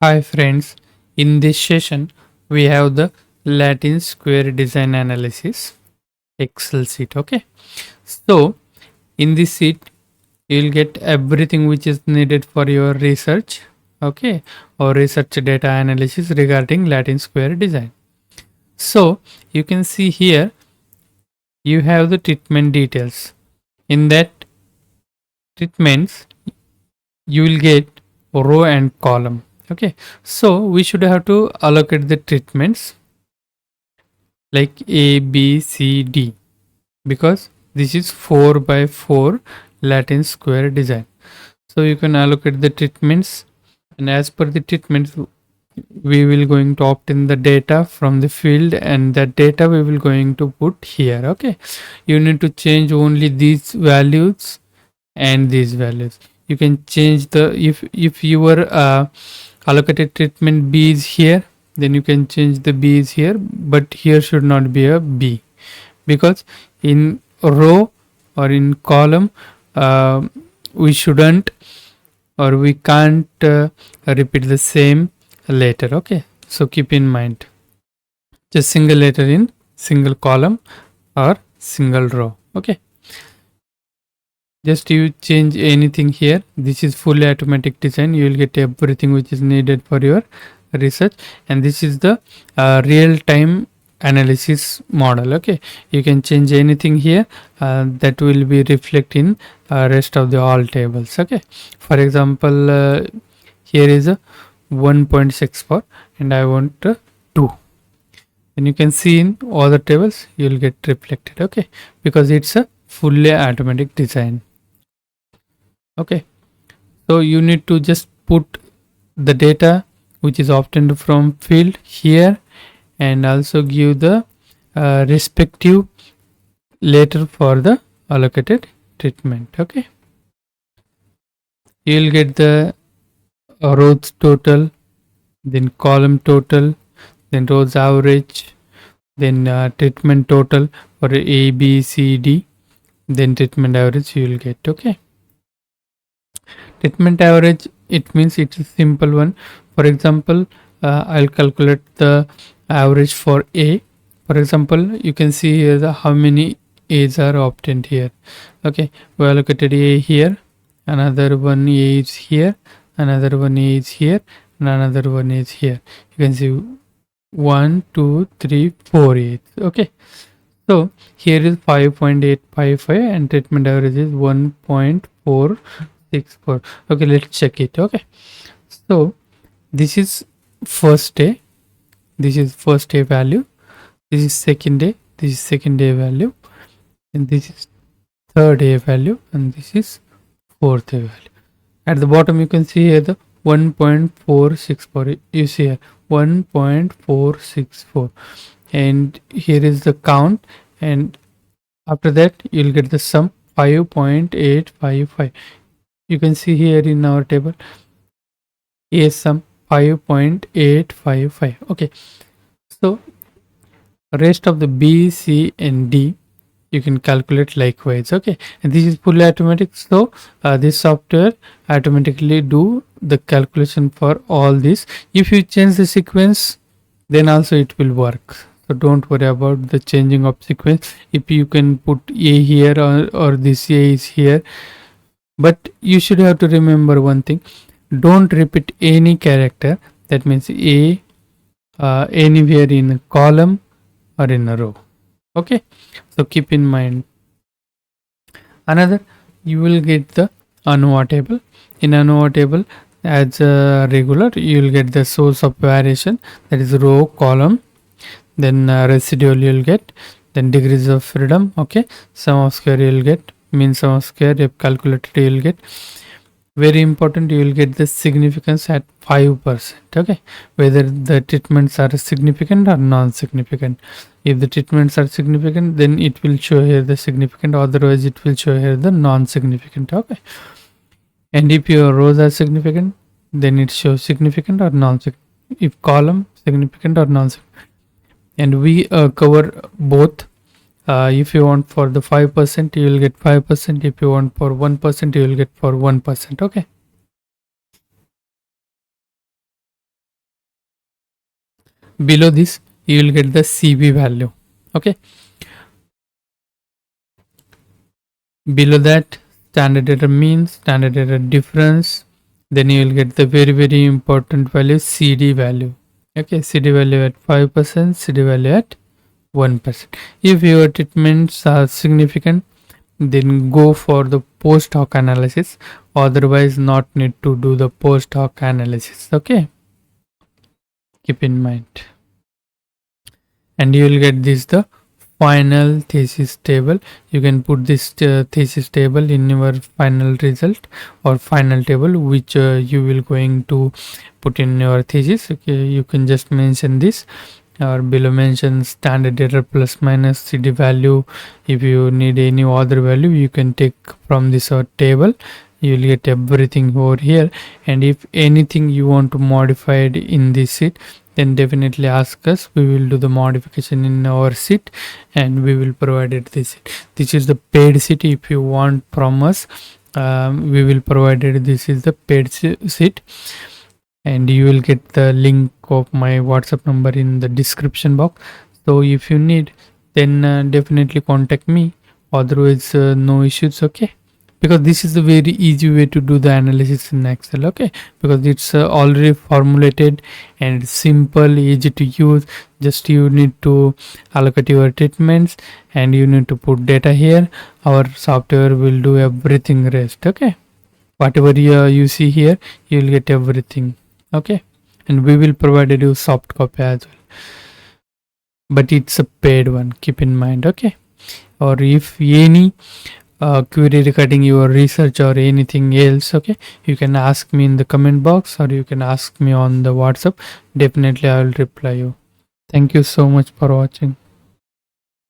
Hi friends, in this session we have the Latin square design analysis Excel sheet. Okay, so in this sheet you will get everything which is needed for your research, okay, or research data analysis regarding Latin square design. So you can see here you have the treatment details. In that treatments you will get row and column. Okay, so we should have to allocate the treatments like A, B, C, D, because this is 4 by 4 Latin square design. So you can allocate the treatments, and as per the treatments we will going to obtain the data from the field, and that data we will going to put here. Okay, you need to change only these values and these values. You can change the if your allocated treatment B is here, then you can change the B is here, but here should not be a B, because in row or in column we shouldn't or we can't repeat the same letter. Okay, so keep in mind just single letter in single column or single row. Okay, just you change anything here. This is fully automatic design. You will get everything which is needed for your research, and this is the real-time analysis model. Okay, you can change anything here that will be reflect in rest of the all tables. Okay, for example here is a 1.64 and I want 2, and you can see in all the tables you will get reflected. Okay, because it's a fully automatic design. Okay, so you need to just put the data which is obtained from field here, and also give the respective letter for the allocated treatment. Okay, you will get the rows total, then column total, then rows average, then treatment total for A, B, C, D, then treatment average you will get. Okay, treatment average, it means it's a simple one. For example, I'll calculate the average for A. For example, you can see here the how many A's are obtained here. Okay, we allocated A here, another one A is here, another one A is here, and another one is here. You can see 1, 2, 3, 4 A's. Okay, so here is 5.855 and treatment average is 1.464. Okay, let's check it. Okay, so this is first day, this is first day value, this is second day, this is second day value, and this is third day value, and this is fourth day value. At the bottom you can see here the 1.464. you see here 1.464, and here is the count, and after that you'll get the sum 5.855. you can see here in our table A sum 5.855. okay, so rest of the B, C, and D you can calculate likewise. Okay, and this is fully automatic, so this software automatically do the calculation for all this. If you change the sequence, then also it will work, so don't worry about the changing of sequence. If you can put A here, or this A is here, but you should have to remember one thing: don't repeat any character, that means A anywhere in a column or in a row. Okay, so keep in mind. Another, you will get the ANOVA table. In ANOVA table, as regular, you will get the source of variation, that is row, column, then residual you will get, then degrees of freedom. Okay, sum of square you will get, mean sum of square if calculated you will get. Very important, you will get the significance at 5%. Okay, whether the treatments are significant or non-significant. If the treatments are significant, then it will show here the significant, otherwise it will show here the non-significant. Okay, and if your rows are significant, then it shows significant or non-significant. If column significant or non-significant, and we cover both. If you want for the 5%, you will get 5%. If you want for 1%, you will get for 1%. Okay, Below this you will get the CV value. Okay, below that standard error mean, standard error difference, then you will get the very important value, CD value. Okay, CD value at 5%, CD value at 1%. If your treatments are significant, then go for the post hoc analysis, otherwise not need to do the post hoc analysis. Okay, keep in mind. And you will get this the final thesis table. You can put this thesis table in your final result or final table which you will going to put in your thesis. Okay, you can just mention this or below mention standard error plus minus CD value. If you need any other value, you can take from this table. You will get everything over here, and if anything you want to modify it in this sheet, then definitely ask us. We will do the modification in our sheet and we will provide it this sheet. This is the paid sheet. If you want from us, we will provide it. This is the paid sheet, and you will get the link of my WhatsApp number in the description box. So if you need, then definitely contact me, otherwise no issues. Okay, because this is a very easy way to do the analysis in Excel. Okay, because it's already formulated and simple, easy to use. Just you need to allocate your treatments and you need to put data here. Our software will do everything rest. Okay, whatever you see here, you will get everything. Okay, and we will provide you soft copy as well, but it's a paid one, keep in mind. Okay, or if any query regarding your research or anything else, okay, you can ask me in the comment box or you can ask me on the WhatsApp. Definitely I will reply you. Thank you so much for watching.